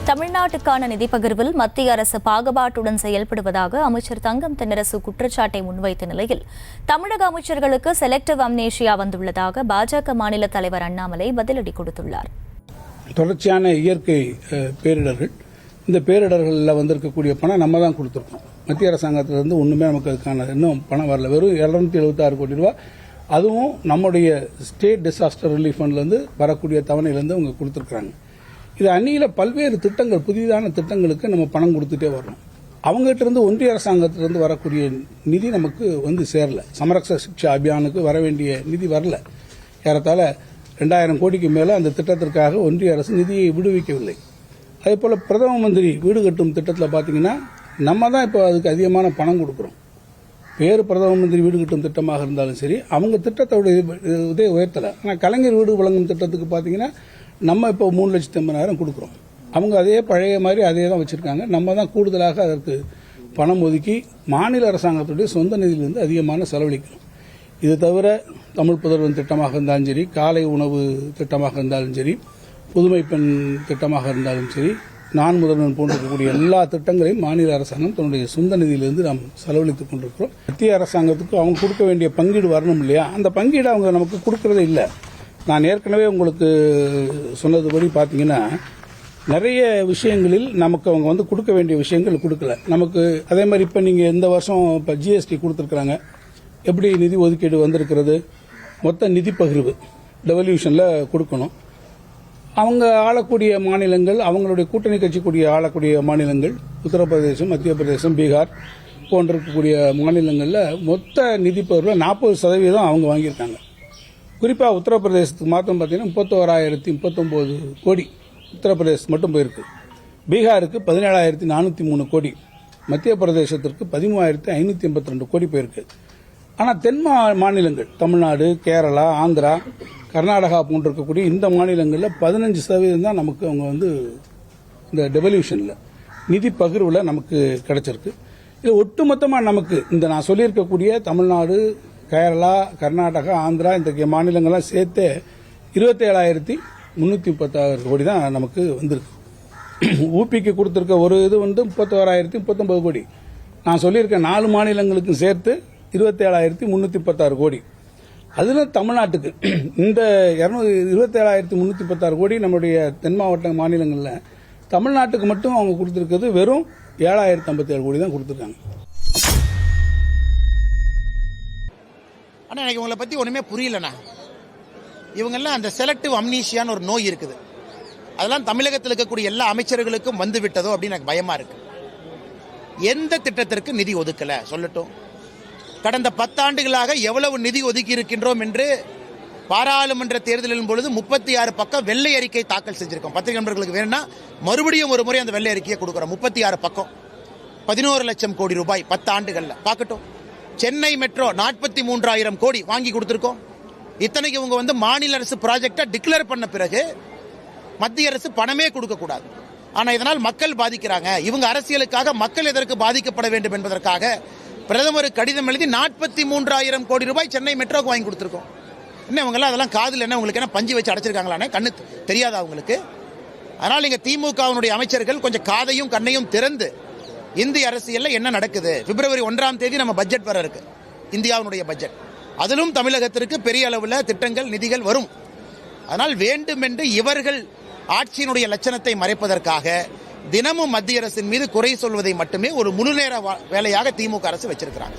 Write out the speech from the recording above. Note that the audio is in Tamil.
தமிழ்நாட்டுக்கான நிதி பகிர்வில் மத்திய அரசு பாகுபாட்டுடன் செயல்படுவதாக அமைச்சர் தங்கம் தென்னரசு குற்றச்சாட்டை முன்வைத்த நிலையில் தமிழக அமைச்சர்களுக்கு செலக்டிவ் அம்னேஷியா வந்துள்ளதாக பாஜக மாநில தலைவர் அண்ணாமலை பதிலடி கொடுத்துள்ளார். தொடர்ச்சியான இயற்கை பேரிடர்கள், இந்த பேரிடர்களில் வந்திருக்கக்கூடிய பணம் நம்ம தான் கொடுத்துருக்கோம். மத்திய அரசாங்கத்திலிருந்து ஒன்றுமே நமக்கு அதுக்கான இன்னும் பணம் வரல. வெறும் 776 கோடி ரூபாய், அதுவும் நம்முடைய ஸ்டேட் டிசாஸ்டர் ரிலீஃப் ஃபண்ட்லேருந்து வரக்கூடிய தவணையிலேருந்து அவங்க கொடுத்துருக்குறாங்க. இது அந்நியில் பல்வேறு திட்டங்கள், புதிதான திட்டங்களுக்கு நம்ம பணம் கொடுத்துட்டே வர்றோம். அவங்ககிட்ட இருந்து ஒன்றிய அரசாங்கத்திலிருந்து வரக்கூடிய நிதி நமக்கு வந்து சேரல. சமரக்ஷ சிக்ஷா அபியானுக்கு வர வேண்டிய நிதி வரல. ஏறத்தாழ 2000 கோடிக்கு மேலே அந்த திட்டத்திற்காக ஒன்றிய அரசு நிதியை விடுவிக்கவில்லை. அதே போல் பிரதம மந்திரி வீடு கட்டும் திட்டத்தில் பார்த்தீங்கன்னா நம்ம தான் இப்போ அதுக்கு அதிகமான பணம் கொடுக்குறோம். பேரு பிரதம மந்திரி வீடு கட்டும் திட்டமாக இருந்தாலும் சரி, அவங்க திட்டத்தோட இதே உயர்த்தலை. ஆனால் கலைஞர் வீடு வழங்கும் திட்டத்துக்கு பார்த்தீங்கன்னா நம்ம இப்போ 3,80,000 கொடுக்குறோம். அவங்க அதே பழைய மாதிரி அதே தான் வச்சிருக்காங்க. நம்ம தான் கூடுதலாக அதற்கு பணம் ஒதுக்கி மாநில அரசாங்கத்துடைய சொந்த நிதியிலிருந்து அதிகமான செலவழிக்கிறோம். இது தவிர தமிழ் புதல்வன் திட்டமாக இருந்தாலும் சரி, காலை உணவு திட்டமாக இருந்தாலும் சரி, புதுமை பெண் திட்டமாக இருந்தாலும் சரி, நான் முதல்வன் போன்றிருக்கக்கூடிய எல்லா திட்டங்களையும் மாநில அரசாங்கம் தன்னுடைய சொந்த நிதியிலிருந்து நாம் செலவழித்துக் கொண்டிருக்கிறோம். மத்திய அரசாங்கத்துக்கு அவங்க கொடுக்க வேண்டிய பங்கீடு வரணும் இல்லையா? அந்த பங்கீடு அவங்க நமக்கு கொடுக்கறதே இல்லை. நான் ஏற்கனவே உங்களுக்கு சொன்னதுபடி பார்த்தீங்கன்னா நிறைய விஷயங்களில் நமக்கு அவங்க வந்து கொடுக்க வேண்டிய விஷயங்கள் கொடுக்கல நமக்கு. அதே மாதிரி இப்போ நீங்கள் இந்த வருஷம் இப்போ ஜிஎஸ்டி கொடுத்துருக்குறாங்க. எப்படி நிதி ஒதுக்கீடு வந்திருக்கிறது? மொத்த நிதி பகிர்வு டெவல்யூஷனில் கொடுக்கணும். அவங்க ஆளக்கூடிய மாநிலங்கள், அவங்களுடைய கூட்டணி கட்சி ஆளக்கூடிய மாநிலங்கள், உத்தரப்பிரதேசம், மத்திய பிரதேசம், பீகார் போன்றிருக்கக்கூடிய மாநிலங்களில் மொத்த நிதி பகிர்வில் 40% அவங்க வாங்கியிருக்காங்க. குறிப்பாக உத்தரப்பிரதேசத்துக்கு மாத்திரம் பார்த்தீங்கன்னா 31,039 கோடி உத்தரப்பிரதேசம் மட்டும் போயிருக்கு. பீகாருக்கு 17,403 கோடி, மத்திய பிரதேசத்திற்கு 13,582 கோடி போயிருக்கு. ஆனால் தென் மாநிலங்கள் தமிழ்நாடு, கேரளா, ஆந்திரா, கர்நாடகா போன்றிருக்கக்கூடிய இந்த மாநிலங்களில் 15% தான் நமக்கு அவங்க வந்து இந்த டெவல்யூஷனில் நிதி பகிர்வில் நமக்கு கிடைச்சிருக்கு. இது ஒட்டுமொத்தமாக நமக்கு இந்த நான் சொல்லியிருக்கக்கூடிய தமிழ்நாடு, கேரளா, கர்நாடகா, ஆந்திரா இந்த மாநிலங்கள்லாம் சேர்த்து 27,336 கோடி தான் நமக்கு வந்திருக்கு. ஊபிக்கு கொடுத்திருக்க ஒரு இது வந்து 31,039 கோடி. நான் சொல்லியிருக்கேன் 4 மாநிலங்களுக்கும் சேர்த்து 27,336 கோடி. அதில் தமிழ்நாட்டுக்கு இந்த 27,336 கோடி நம்முடைய தென் மாவட்ட மாநிலங்களில் தமிழ்நாட்டுக்கு மட்டும் அவங்க கொடுத்திருக்கிறது வெறும் 7,057 கோடி தான் கொடுத்திருக்காங்க. ஆனால் எனக்கு இவங்களை பற்றி ஒன்றுமே புரியலண்ணா. இவங்கெல்லாம் அந்த செலக்டிவ் அம்னீஷியான்னு ஒரு நோய் இருக்குது. அதெல்லாம் தமிழகத்தில் இருக்கக்கூடிய எல்லா அமைச்சர்களுக்கும் வந்து விட்டதோ அப்படின்னு எனக்கு பயமாக இருக்கு. எந்த திட்டத்திற்கு நிதி ஒதுக்கலை சொல்லட்டும். கடந்த 10 ஆண்டுகளாக எவ்வளவு நிதி ஒதுக்கி இருக்கின்றோம் என்று பாராளுமன்ற தேர்தலின் பொழுது 36 பக்கம் வெள்ளை அறிக்கை தாக்கல் செஞ்சிருக்கோம். பத்திரிகை நண்பர்களுக்கு வேணும்னா மறுபடியும் ஒரு முறை அந்த வெள்ளை அறிக்கையை கொடுக்குறோம். 36 பக்கம், 11 லட்சம் கோடி ரூபாய் 10 ஆண்டுகளில் பார்க்கட்டும். சென்னை மெட்ரோ 43,000 கோடி வாங்கி கொடுத்திருக்கோம். இத்தனைக்கு இவங்க வந்து மாநில அரசு ப்ராஜெக்டை டிக்ளேர் பண்ண பிறகு மத்திய அரசு பணமே கொடுக்க கூடாது. ஆனால் இதனால் மக்கள் பாதிக்கிறாங்க. இவங்க அரசியலுக்காக மக்கள் எதற்கு பாதிக்கப்பட வேண்டும் என்பதற்காக பிரதமர் கடிதம் எழுதி 43,000 கோடி ரூபாய் சென்னை மெட்ரோக்கு வாங்கி கொடுத்திருக்கோம். என்ன இவங்கெல்லாம் அதெல்லாம் காதில் என்ன உங்களுக்கு என்ன பஞ்சு வச்சு அடைச்சிருக்காங்களானே? கண்ணு தெரியாதா அவங்களுக்கு? அதனால் இங்கே திமுகவினுடைய அமைச்சர்கள் கொஞ்சம் காதையும் கண்ணையும் திறந்து இந்திய அரசியலில் என்ன நடக்குது. பிப்ரவரி 1ஆம் தேதி நம்ம பட்ஜெட் வர இருக்கு, இந்தியாவுடைய பட்ஜெட். அதிலும் தமிழகத்திற்கு பெரிய அளவில் திட்டங்கள், நிதிகள் வரும். அதனால் வேண்டுமென்று இவர்கள் ஆட்சியினுடைய லட்சணத்தை மறைப்பதற்காக தினமும் மத்திய அரசின் மீது குறை சொல்வதை மட்டுமே ஒரு முழு நேர வேலையாக திமுக அரசு வச்சிருக்கிறாங்க.